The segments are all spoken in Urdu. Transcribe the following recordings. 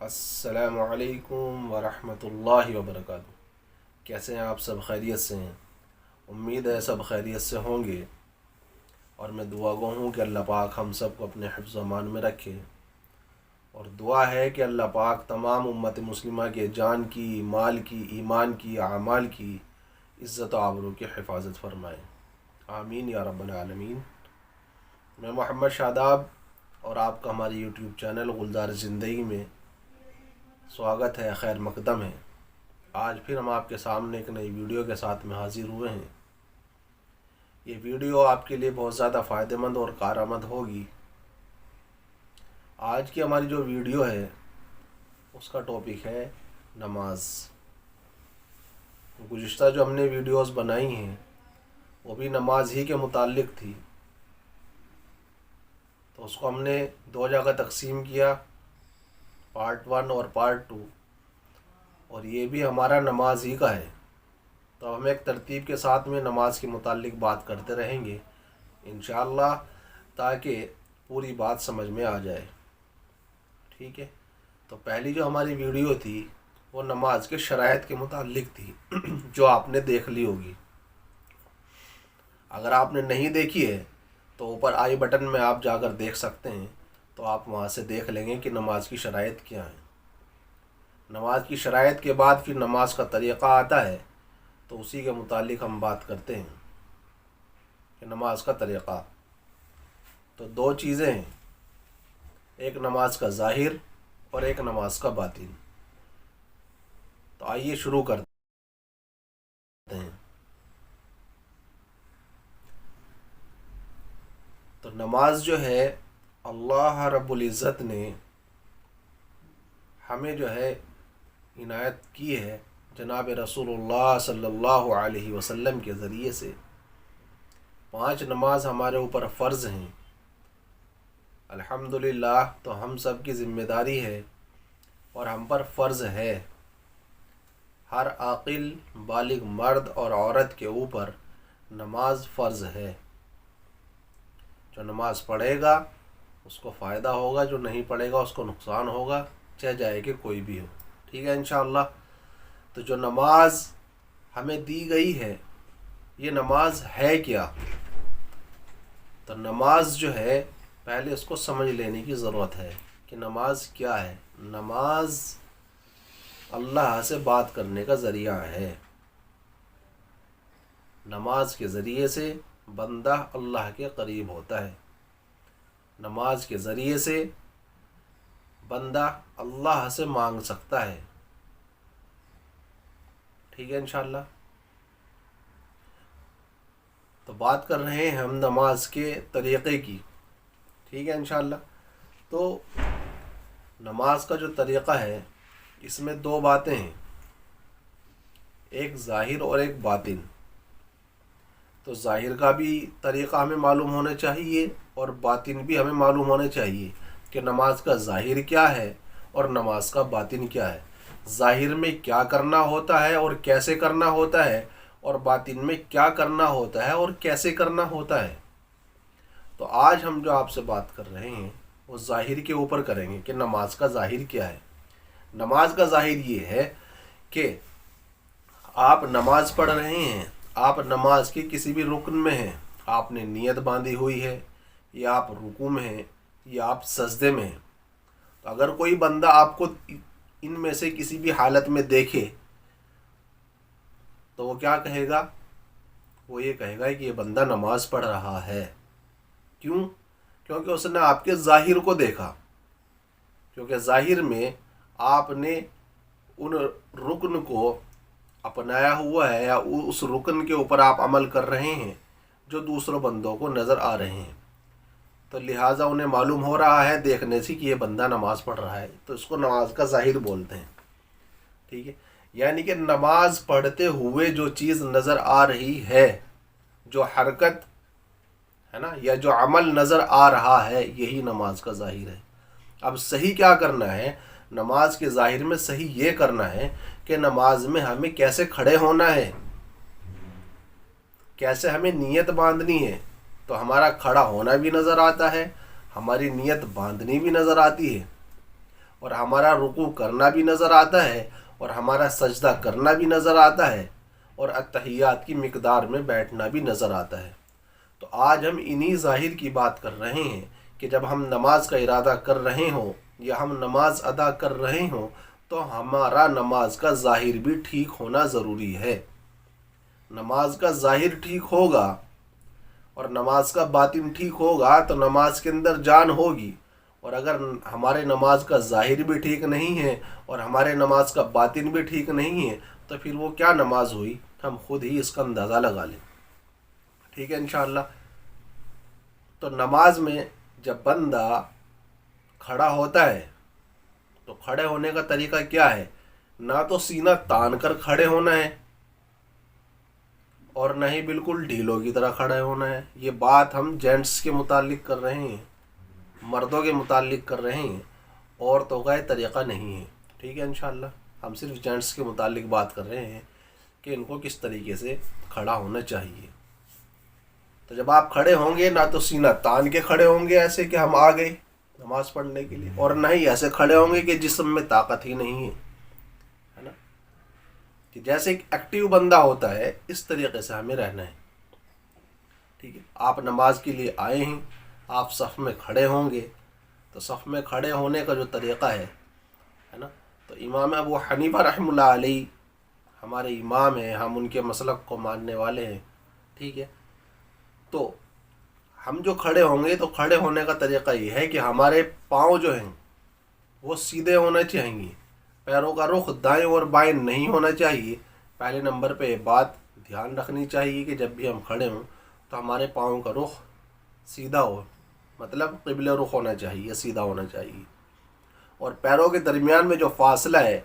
السلام علیکم ورحمۃ اللہ وبرکاتہ۔ کیسے ہیں آپ؟ سب خیریت سے ہیں؟ امید ہے سب خیریت سے ہوں گے، اور میں دعا گو ہوں کہ اللہ پاک ہم سب کو اپنے حفظ و امان میں رکھے، اور دعا ہے کہ اللہ پاک تمام امت مسلمہ کے جان کی، مال کی، ایمان کی، اعمال کی عزت و آبرو کی حفاظت فرمائے، آمین یا رب العالمین۔ میں محمد شاداب، اور آپ کا ہمارے یوٹیوب چینل گلزار زندگی میں سواگت ہے، خیر مقدم ہے۔ آج پھر ہم آپ کے سامنے ایک نئی ویڈیو کے ساتھ میں حاضر ہوئے ہیں۔ یہ ویڈیو آپ کے لیے بہت زیادہ فائدہ مند اور کارآمد ہوگی۔ آج کی ہماری جو ویڈیو ہے اس کا ٹاپک ہے نماز۔ گزشتہ جو ہم نے ویڈیوز بنائی ہیں وہ بھی نماز ہی کے متعلق تھی، تو اس کو ہم نے دو جگہ تقسیم کیا، پارٹ 1 اور پارٹ 2، اور یہ بھی ہمارا نماز ہی کا ہے۔ تو ہم ایک ترتیب کے ساتھ میں نماز کے متعلق بات کرتے رہیں گے انشاءاللہ، تاکہ پوری بات سمجھ میں آ جائے، ٹھیک ہے؟ تو پہلی جو ہماری ویڈیو تھی وہ نماز کے شرائط کے متعلق تھی، جو آپ نے دیکھ لی ہوگی۔ اگر آپ نے نہیں دیکھی ہے تو اوپر آئی بٹن میں آپ جا کر دیکھ سکتے ہیں، تو آپ وہاں سے دیکھ لیں گے کہ نماز کی شرائط کیا ہیں۔ نماز کی شرائط کے بعد پھر نماز کا طریقہ آتا ہے، تو اسی کے متعلق ہم بات کرتے ہیں کہ نماز کا طریقہ۔ تو دو چیزیں ہیں، ایک نماز کا ظاہر اور ایک نماز کا باطن۔ تو آئیے شروع کرتے ہیں۔ تو نماز جو ہے اللہ رب العزت نے ہمیں جو ہے عنایت کی ہے جناب رسول اللہ صلی اللہ علیہ وسلم کے ذریعے سے۔ 5 نماز ہمارے اوپر فرض ہیں، الحمدللہ۔ تو ہم سب کی ذمہ داری ہے اور ہم پر فرض ہے، ہر عاقل بالغ مرد اور عورت کے اوپر نماز فرض ہے۔ جو نماز پڑھے گا اس کو فائدہ ہوگا، جو نہیں پڑھے گا اس کو نقصان ہوگا، چاہے جائے کہ کوئی بھی ہو، ٹھیک ہے انشاءاللہ۔ تو جو نماز ہمیں دی گئی ہے، یہ نماز ہے کیا؟ تو نماز جو ہے پہلے اس کو سمجھ لینے کی ضرورت ہے کہ نماز کیا ہے۔ نماز اللہ سے بات کرنے کا ذریعہ ہے۔ نماز کے ذریعے سے بندہ اللہ کے قریب ہوتا ہے، نماز کے ذریعے سے بندہ اللہ سے مانگ سکتا ہے، ٹھیک ہے انشاءاللہ۔ تو بات کر رہے ہیں ہم نماز کے طریقے کی، ٹھیک ہے انشاءاللہ۔ تو نماز کا جو طریقہ ہے اس میں 2 باتیں ہیں، ایک ظاہر اور ایک باطن۔ تو ظاہر کا بھی طریقہ ہمیں معلوم ہونا چاہیے اور باطن بھی ہمیں معلوم ہونا چاہیے کہ نماز کا ظاہر کیا ہے اور نماز کا باطن کیا ہے۔ ظاہر میں کیا کرنا ہوتا ہے اور کیسے کرنا ہوتا ہے، اور باطن میں کیا کرنا ہوتا ہے اور کیسے کرنا ہوتا ہے۔ تو آج ہم جو آپ سے بات کر رہے ہیں وہ ظاہر کے اوپر کریں گے کہ نماز کا ظاہر کیا ہے۔ نماز کا ظاہر یہ ہے کہ آپ نماز پڑھ رہے ہیں، آپ نماز کے کسی بھی رکن میں ہیں، آپ نے نیت باندھی ہوئی ہے، یا آپ رکوع میں ہیں، یا آپ سجدے میں ہیں۔ تو اگر کوئی بندہ آپ کو ان میں سے کسی بھی حالت میں دیکھے تو وہ کیا کہے گا؟ وہ یہ کہے گا کہ یہ بندہ نماز پڑھ رہا ہے۔ کیوں؟ کیونکہ اس نے آپ کے ظاہر کو دیکھا، کیونکہ ظاہر میں آپ نے ان رکن کو اپنایا ہوا ہے، یا اس رکن کے اوپر آپ عمل کر رہے ہیں جو دوسروں بندوں کو نظر آ رہے ہیں، تو لہٰذا انہیں معلوم ہو رہا ہے دیکھنے سے کہ یہ بندہ نماز پڑھ رہا ہے، تو اس کو نماز کا ظاہر بولتے ہیں، ٹھیک ہے؟ یعنی کہ نماز پڑھتے ہوئے جو چیز نظر آ رہی ہے، جو حرکت ہے نا، یا جو عمل نظر آ رہا ہے، یہی نماز کا ظاہر ہے۔ اب صحیح کیا کرنا ہے؟ نماز کے ظاہر میں صحیح یہ کرنا ہے کہ نماز میں ہمیں کیسے کھڑے ہونا ہے، کیسے ہمیں نیت باندھنی ہے۔ تو ہمارا کھڑا ہونا بھی نظر آتا ہے، ہماری نیت باندھنی بھی نظر آتی ہے، اور ہمارا رکوع کرنا بھی نظر آتا ہے اور ہمارا سجدہ کرنا بھی نظر آتا ہے اور اتحیات کی مقدار میں بیٹھنا بھی نظر آتا ہے۔ تو آج ہم انہی ظاہر کی بات کر رہے ہیں کہ جب ہم نماز کا ارادہ کر رہے ہوں یا ہم نماز ادا کر رہے ہوں تو ہمارا نماز کا ظاہر بھی ٹھیک ہونا ضروری ہے۔ نماز کا ظاہر ٹھیک ہوگا اور نماز کا باطن ٹھیک ہوگا تو نماز کے اندر جان ہوگی، اور اگر ہمارے نماز کا ظاہر بھی ٹھیک نہیں ہے اور ہمارے نماز کا باطن بھی ٹھیک نہیں ہے تو پھر وہ کیا نماز ہوئی، ہم خود ہی اس کا اندازہ لگا لیں۔ ٹھیک ہے انشاءاللہ۔ تو نماز میں جب بندہ کھڑا ہوتا ہے تو کھڑے ہونے کا طریقہ کیا ہے؟ نہ تو سینہ تان کر کھڑے ہونا ہے اور نہ ہی بالکل ڈھیلوں کی طرح کھڑے ہونا ہے۔ یہ بات ہم جینٹس کے متعلق کر رہے ہیں، مردوں کے متعلق کر رہے ہیں، عورتوں کا یہ طریقہ نہیں ہے۔ ٹھیک ہے انشاءاللہ، ہم صرف جینٹس کے متعلق بات کر رہے ہیں کہ ان کو کس طریقے سے کھڑا ہونا چاہیے۔ تو جب آپ کھڑے ہوں گے نہ تو سینہ تان کے کھڑے ہوں گے ایسے کہ ہم آ گئے نماز پڑھنے کے لیے، اور نہ ہی ایسے کھڑے ہوں گے کہ جسم میں طاقت ہی نہیں ہے نا، کہ جیسے ایک ایکٹیو بندہ ہوتا ہے اس طریقے سے ہمیں رہنا ہے۔ ٹھیک ہے، آپ نماز کے لیے آئے ہیں، آپ صف میں کھڑے ہوں گے تو صف میں کھڑے ہونے کا جو طریقہ ہے نا، تو امام ابو حنیفہ رحمہ اللہ علیہ ہمارے امام ہیں، ہم ان کے مسلک کو ماننے والے ہیں۔ ٹھیک ہے، تو ہم جو کھڑے ہوں گے تو کھڑے ہونے کا طریقہ یہ ہے کہ ہمارے پاؤں جو ہیں وہ سیدھے ہونے چاہیے، پیروں کا رخ دائیں اور بائیں نہیں ہونا چاہیے۔ پہلے نمبر پہ یہ بات دھیان رکھنی چاہیے کہ جب بھی ہم کھڑے ہوں تو ہمارے پاؤں کا رخ سیدھا ہو، مطلب قبلہ رخ ہونا چاہیے، سیدھا ہونا چاہیے، اور پیروں کے درمیان میں جو فاصلہ ہے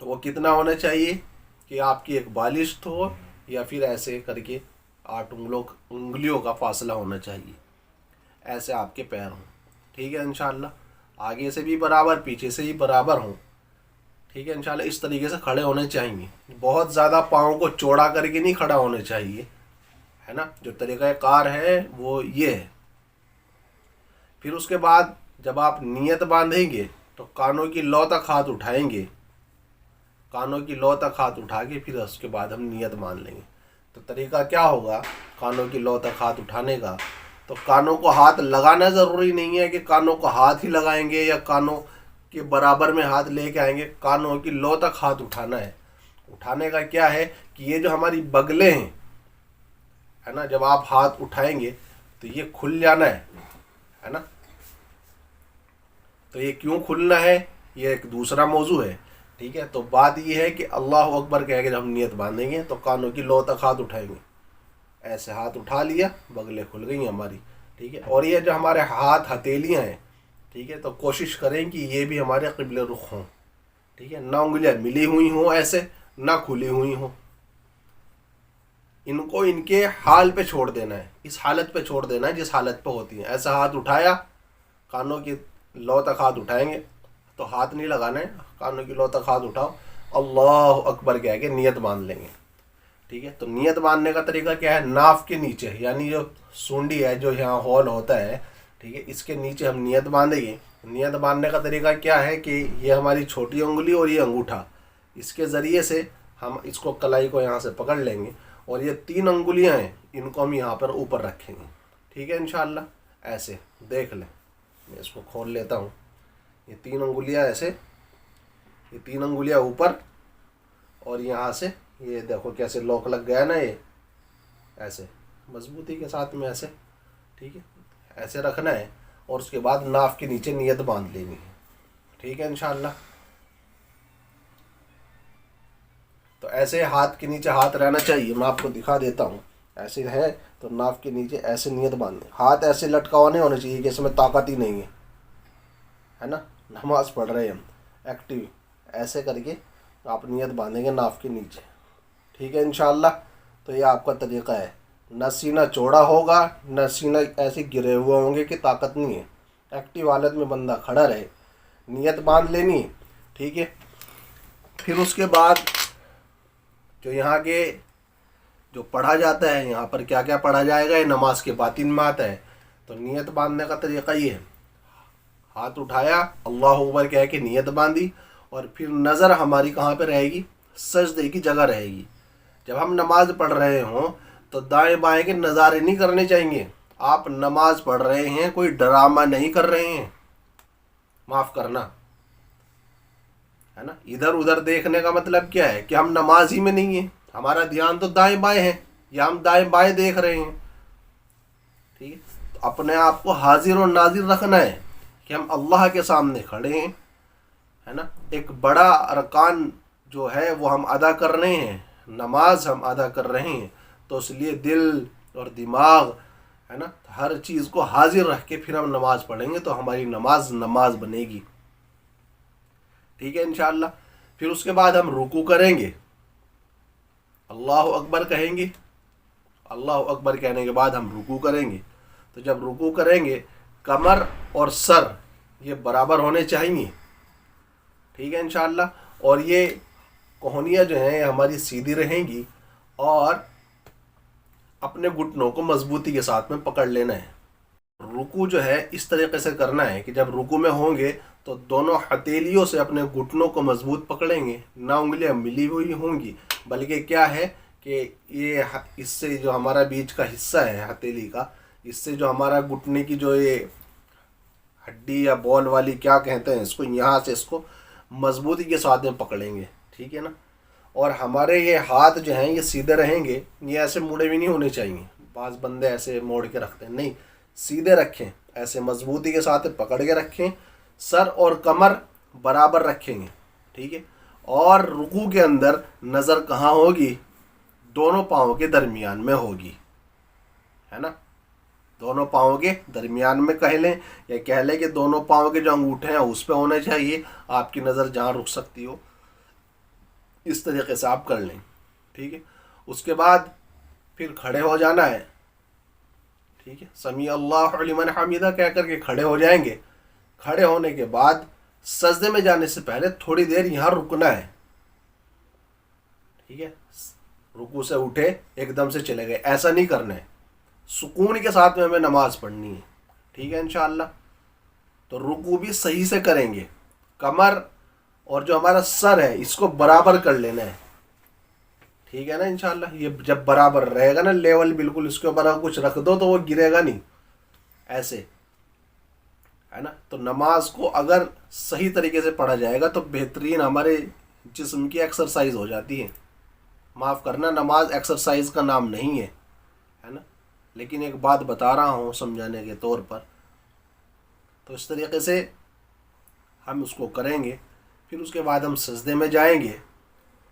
تو وہ کتنا ہونا چاہیے کہ آپ کی ایک بالشت ہو یا پھر ایسے کر کے 8 انگلیوں کا فاصلہ ہونا چاہیے، ایسے آپ کے پیر ہوں۔ ٹھیک ہے انشاءاللہ، آگے سے بھی برابر پیچھے سے بھی برابر ہوں۔ ٹھیک ہے انشاءاللہ، اس طریقے سے کھڑے ہونے چاہیے۔ بہت زیادہ پاؤں کو چوڑا کر کے نہیں کھڑا ہونا چاہیے، ہے نا، جو طریقہ کار ہے وہ یہ ہے۔ پھر اس کے بعد جب آپ نیت باندھیں گے تو کانوں کی لو تک ہاتھ اٹھائیں گے، کانوں کی لو تک ہاتھ اٹھا کے پھر اس کے بعد ہم نیت باندھ لیں گے۔ تو طریقہ کیا ہوگا کانوں کی لو تک ہاتھ اٹھانے کا؟ تو کانوں کو ہاتھ لگانا ضروری نہیں ہے کہ کانوں کو ہاتھ ہی لگائیں گے یا کانوں کے برابر میں ہاتھ لے کے آئیں گے، کانوں کی لو تک ہاتھ اٹھانا ہے۔ اٹھانے کا کیا ہے کہ یہ جو ہماری بغلیں ہیں ہے نا، جب آپ ہاتھ اٹھائیں گے تو یہ کھل جانا ہے نا۔ تو یہ کیوں کھلنا ہے یہ ایک دوسرا موضوع ہے۔ ٹھیک ہے، تو بات یہ ہے کہ اللہ اکبر کہہ کے جب ہم نیت باندھیں گے تو کانوں کی لو تک ہاتھ اٹھائیں گے، ایسے ہاتھ اٹھا لیا، بغلیں کھل گئی ہماری۔ ٹھیک ہے، اور یہ جو ہمارے ہاتھ ہتھیلیاں ہیں، ٹھیک ہے، تو کوشش کریں کہ یہ بھی ہمارے قبل رخ ہوں۔ ٹھیک ہے، نہ انگلیاں ملی ہوئی ہوں ایسے، نہ کھلی ہوئی ہوں، ان کو ان کے حال پہ چھوڑ دینا ہے، اس حالت پہ چھوڑ دینا ہے جس حالت پہ ہوتی ہیں۔ ایسا ہاتھ اٹھایا، کانوں کی لو تک ہاتھ اٹھائیں گے تو ہاتھ نہیں لگانا ہے، کانوں کی لو تک ہاتھ اٹھاؤ، اللہ اکبر کہہ کے نیت باندھ لیں گے۔ ٹھیک ہے، تو نیت باندھنے کا طریقہ کیا ہے؟ ناف کے نیچے، یعنی جو سونڈی ہے جو یہاں ہول ہوتا ہے، ٹھیک ہے، اس کے نیچے ہم نیت باندھیں گے۔ نیت باندھنے کا طریقہ کیا ہے کہ یہ ہماری چھوٹی انگلی اور یہ انگوٹھا، اس کے ذریعے سے ہم اس کو کلائی کو یہاں سے پکڑ لیں گے، اور یہ 3 انگلیاں ہیں ان کو ہم یہاں پر اوپر رکھیں گے۔ ٹھیک ہے انشاءاللہ، ایسے دیکھ لیں، میں اس کو کھول لیتا ہوں۔ یہ 3 انگلیاں ایسے، یہ 3 انگلیاں اوپر، اور یہاں سے یہ دیکھو کیسے لوک لگ گیا نا، یہ ایسے مضبوطی کے ساتھ میں ایسے، ٹھیک ہے، ایسے رکھنا ہے، اور اس کے بعد ناف کے نیچے نیت باندھ لینی ہے۔ ٹھیک ہے انشاءاللہ، تو ایسے ہاتھ کے نیچے ہاتھ رہنا چاہیے، میں آپ کو دکھا دیتا ہوں۔ ایسے ہے تو ناف کے نیچے ایسے نیت باندھیں، ہاتھ ایسے لٹکا نہیں ہونا چاہیے کہ اس میں طاقت ہی نہیں ہے نا، نماز پڑھ رہے ہیں ہم ایکٹیو، ایسے کر کے آپ نیت باندھیں گے ناف کے نیچے۔ ٹھیک ہے انشاءاللہ، تو یہ آپ کا طریقہ ہے، نہ سینہ چوڑا ہوگا نہ سینہ ایسے گرے ہوئے ہوں گے کہ طاقت نہیں ہے، ایکٹیو حالت میں بندہ کھڑا رہے، نیت باندھ لینی ہے۔ ٹھیک ہے، پھر اس کے بعد جو یہاں کے جو پڑھا جاتا ہے، یہاں پر کیا کیا پڑھا جائے گا، یہ نماز کے باطن میں آتا ہے۔ تو نیت باندھنے کا طریقہ یہ ہے، ہاتھ اٹھایا، اللہ اکبر کہہ کے نیت باندھی، اور پھر نظر ہماری کہاں پہ رہے گی؟ سجدے کی جگہ رہے گی۔ جب ہم نماز پڑھ رہے ہوں تو دائیں بائیں کے نظارے نہیں کرنے چاہیے۔ آپ نماز پڑھ رہے ہیں، کوئی ڈرامہ نہیں کر رہے ہیں، معاف کرنا، ہے نا۔ ادھر ادھر دیکھنے کا مطلب کیا ہے کہ ہم نماز ہی میں نہیں ہیں، ہمارا دھیان تو دائیں بائیں ہے، یا ہم دائیں بائیں دیکھ رہے ہیں، ٹھیک ہے۔ تو اپنے آپ کو حاضر و ناظر رکھنا ہے کہ ہم اللہ کے سامنے کھڑے ہیں، ہے نا۔ ایک بڑا ارکان جو ہے وہ ہم ادا کر رہے ہیں، نماز ہم ادا کر رہے ہیں، تو اس لیے دل اور دماغ، ہے نا، ہر چیز کو حاضر رکھ کے پھر ہم نماز پڑھیں گے تو ہماری نماز بنے گی، ٹھیک ہے انشاءاللہ۔ پھر اس کے بعد ہم رکوع کریں گے، اللہ اکبر کہیں گے، اللہ اکبر کہنے کے بعد ہم رکوع کریں گے۔ تو جب رکوع کریں گے، کمر اور سر یہ برابر ہونے چاہیے، ٹھیک ہے انشاءاللہ۔ اور یہ کوہنیاں جو ہیں ہماری سیدھی رہیں گی، اور اپنے گھٹنوں کو مضبوطی کے ساتھ میں پکڑ لینا ہے۔ رکوع جو ہے اس طریقے سے کرنا ہے کہ جب رکوع میں ہوں گے تو دونوں ہتھیلیوں سے اپنے گھٹنوں کو مضبوط پکڑیں گے، نہ انگلیاں ملی ہوئی ہوں گی، بلکہ کیا ہے کہ یہ اس سے جو ہمارا بیچ کا حصہ ہے ہتھیلی کا، اس سے جو ہمارا گھٹنے کی جو یہ ہڈی یا بال والی کیا کہتے ہیں اس کو، یہاں سے اس کو مضبوطی کے ساتھ میں پکڑیں گے، ٹھیک ہے نا۔ اور ہمارے یہ ہاتھ جو ہیں یہ سیدھے رہیں گے، یہ ایسے مڑے بھی نہیں ہونے چاہیے، بعض بندے ایسے موڑ کے رکھتے ہیں، نہیں، سیدھے رکھیں، ایسے مضبوطی کے ساتھ پکڑ کے رکھیں، سر اور کمر برابر رکھیں گے، ٹھیک ہے۔ اور رکوع کے اندر نظر کہاں ہوگی؟ دونوں پاؤں کے درمیان میں ہوگی، ہے نا، دونوں پاؤں کے درمیان میں کہہ لیں، یا کہہ لیں کہ دونوں پاؤں کے جو انگوٹھے ہیں اس پہ ہونے چاہیے، آپ کی نظر جہاں رک سکتی ہو، اس طریقے سے آپ کر لیں، ٹھیک ہے۔ اس کے بعد پھر کھڑے ہو جانا ہے، ٹھیک ہے، سمیع اللہ لمن حمیدہ کہہ کر کے کھڑے ہو جائیں گے۔ کھڑے ہونے کے بعد سجدے میں جانے سے پہلے تھوڑی دیر یہاں رکنا ہے، ٹھیک ہے۔ رکوع سے اٹھے ایک دم سے چلے گئے، ایسا نہیں کرنا ہے، سکون کے ساتھ میں ہمیں نماز پڑھنی ہے، ٹھیک ہے انشاءاللہ۔ تو رکوع بھی صحیح سے کریں گے، کمر اور جو ہمارا سر ہے اس کو برابر کر لینا ہے، ٹھیک ہے نا انشاءاللہ۔ یہ جب برابر رہے گا نا، لیول بالکل، اس کے اوپر اگر کچھ رکھ دو تو وہ گرے گا نہیں، ایسے، ہے نا۔ تو نماز کو اگر صحیح طریقے سے پڑھا جائے گا تو بہترین ہمارے جسم کی ایکسرسائز ہو جاتی ہے، معاف کرنا، نماز ایکسرسائز کا نام نہیں ہے نا، لیکن ایک بات بتا رہا ہوں سمجھانے کے طور پر۔ تو اس طریقے سے ہم اس کو کریں گے۔ پھر اس کے بعد ہم سجدے میں جائیں گے،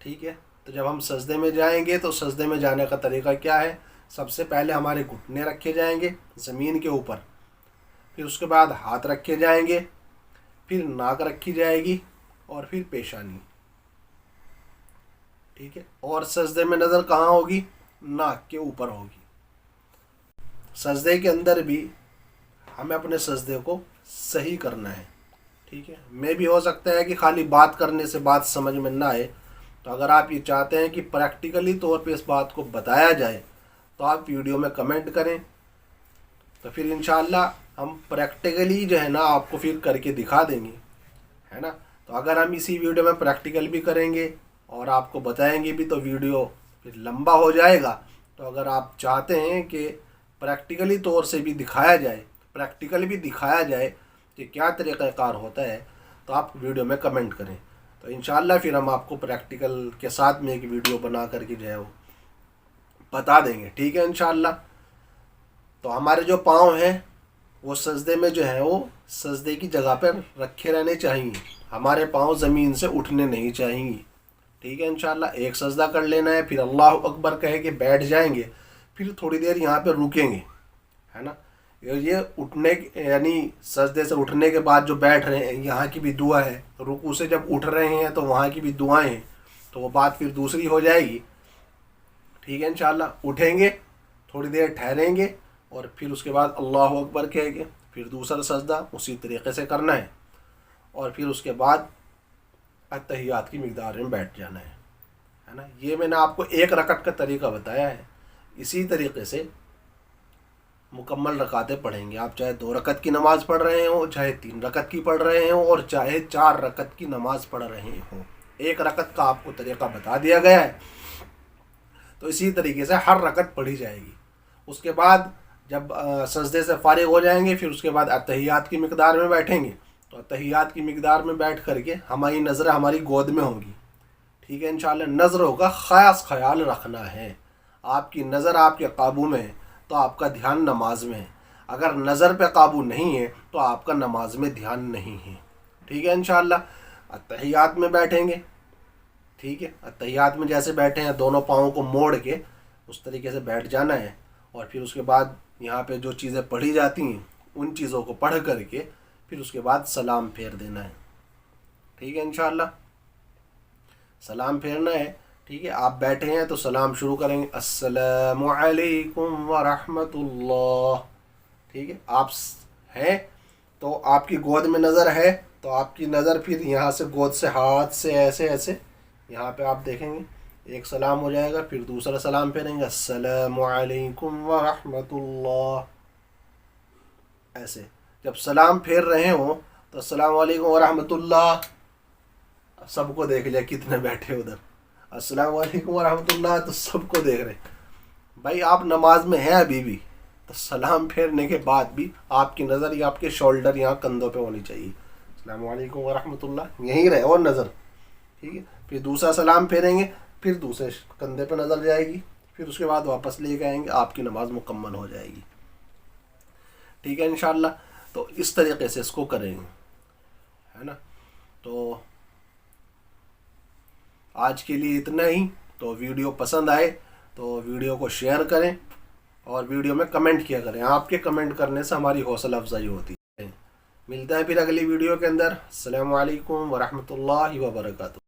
ٹھیک ہے۔ تو جب ہم سجدے میں جائیں گے تو سجدے میں جانے کا طریقہ کیا ہے؟ سب سے پہلے ہمارے گھٹنے رکھے جائیں گے زمین کے اوپر، پھر اس کے بعد ہاتھ رکھے جائیں گے، پھر ناک رکھی جائے گی، اور پھر پیشانی، ٹھیک ہے۔ اور سجدے میں نظر کہاں ہوگی؟ ناک کے اوپر ہوگی۔ سجدے کے اندر بھی ہمیں اپنے سجدے کو صحیح کرنا ہے، ٹھیک ہے۔ میں بھی ہو سکتا ہے کہ خالی بات کرنے سے بات سمجھ میں نہ آئے، تو اگر آپ یہ چاہتے ہیں کہ پریکٹیکلی طور پہ اس بات کو بتایا جائے تو آپ ویڈیو میں کمنٹ کریں، تو پھر انشاءاللہ ہم پریکٹیکلی جو ہے نا آپ کو پھر کر کے دکھا دیں گے، ہے نا۔ تو اگر ہم اسی ویڈیو میں پریکٹیکل بھی کریں گے اور آپ کو بتائیں گے بھی تو ویڈیو پھر لمبا ہو جائے گا۔ تو اگر آپ چاہتے ہیں کہ پریکٹیکلی طور سے بھی دکھایا جائے، پریکٹیکل بھی دکھایا جائے کہ کیا طریقہ کار ہوتا ہے، تو آپ ویڈیو میں کمنٹ کریں، تو انشاءاللہ پھر ہم آپ کو پریکٹیکل کے ساتھ میں ایک ویڈیو بنا کر کے جو ہے وہ بتا دیں گے، ٹھیک ہے انشاءاللہ۔ تو ہمارے جو پاؤں ہیں وہ سجدے میں جو ہے وہ سجدے کی جگہ پر رکھے رہنے چاہیے، ہمارے پاؤں زمین سے اٹھنے نہیں چاہیے، ٹھیک ہے انشاءاللہ۔ ایک سجدہ کر لینا ہے، پھر اللہ اکبر کہے کہ بیٹھ جائیں گے، پھر تھوڑی دیر یہاں پہ رکیں گے، ہے نا۔ یہ اٹھنے یعنی سجدے سے اٹھنے کے بعد جو بیٹھ رہے ہیں یہاں کی بھی دعا ہے، رکوع سے جب اٹھ رہے ہیں تو وہاں کی بھی دعائیں ہیں، تو وہ بات پھر دوسری ہو جائے گی، ٹھیک ہے انشاءاللہ۔ اٹھیں گے، تھوڑی دیر ٹھہریں گے، اور پھر اس کے بعد اللہ اکبر کہے گے، پھر دوسرا سجدہ اسی طریقے سے کرنا ہے، اور پھر اس کے بعد اتحیات کی مقدار میں بیٹھ جانا ہے نا۔ یہ میں نے آپ کو ایک رکعت کا طریقہ بتایا ہے، اسی طریقے سے مکمل رکعتیں پڑھیں گے. آپ چاہے 2 رکعت کی نماز پڑھ رہے ہوں، چاہے 3 رکعت کی پڑھ رہے ہوں، اور چاہے 4 رکعت کی نماز پڑھ رہے ہوں. 1 رکعت کا آپ کو طریقہ بتا دیا گیا ہے. تو اسی طریقے سے ہر رکعت پڑھی جائے گی. اس کے بعد جب سجدے سے فارغ ہو جائیں گے، پھر اس کے بعد اتحیات کی مقدار میں بیٹھیں گے. تو اتحیات کی مقدار میں بیٹھ کر کے ہماری نظر ہماری گود میں ہوگی. ٹھیک ہے انشاءاللہ. نظروں کا خاص خیال رکھنا ہے. آپ کی نظر آپ کے قابو میں ہے تو آپ کا دھیان نماز میں ہے. اگر نظر پہ قابو نہیں ہے تو آپ کا نماز میں دھیان نہیں ہے. ٹھیک ہے انشاءاللہ. اتحیات میں بیٹھیں گے. ٹھیک ہے. اتحیات میں جیسے بیٹھے ہیں دونوں پاؤں کو موڑ کے اس طریقے سے بیٹھ جانا ہے. اور پھر اس کے بعد یہاں پہ جو چیزیں پڑھی جاتی ہیں ان چیزوں کو پڑھ کر کے پھر اس کے بعد سلام پھیر دینا ہے. ٹھیک ہے انشاءاللہ. سلام پھیرنا ہے. ٹھیک ہے. آپ بیٹھے ہیں تو سلام شروع کریں گے السلام علیکم ورحمۃ اللہ. ٹھیک ہے. آپ ہیں تو آپ کی گود میں نظر ہے تو آپ کی نظر پھر یہاں سے گود سے ہاتھ سے ایسے ایسے یہاں پہ آپ دیکھیں گے. ایک سلام ہو جائے گا، پھر دوسرا سلام پھیریں گے السلام علیکم ورحمۃ اللہ. ایسے جب سلام پھیر رہے ہوں تو السلام علیکم ورحمۃ اللہ سب کو دیکھ لیا کتنے بیٹھے ادھر. السلام علیکم ورحمۃ اللہ تو سب کو دیکھ رہے. بھائی آپ نماز میں ہیں ابھی بھی تو سلام پھیرنے کے بعد بھی آپ کی نظر یا آپ کے شولڈر یہاں کندھوں پہ ہونی چاہیے. السلام علیکم ورحمۃ اللہ یہیں رہے اور نظر. ٹھیک ہے. پھر دوسرا سلام پھیریں گے، پھر دوسرے کندھے پہ نظر جائے گی، پھر اس کے بعد واپس لے کے آئیں گے. آپ کی نماز مکمل ہو جائے گی. ٹھیک ہے انشاءاللہ. تو اس طریقے سے اس کو کریں گے، ہے نا. تو آج کے لیے اتنا ہی. تو ویڈیو پسند آئے تو ویڈیو کو شیئر کریں اور ویڈیو میں کمنٹ کیا کریں. آپ کے کمنٹ کرنے سے ہماری حوصلہ افزائی ہوتی ہے. ملتا ہے پھر اگلی ویڈیو کے اندر. السلام علیکم ورحمۃ اللہ وبرکاتہ.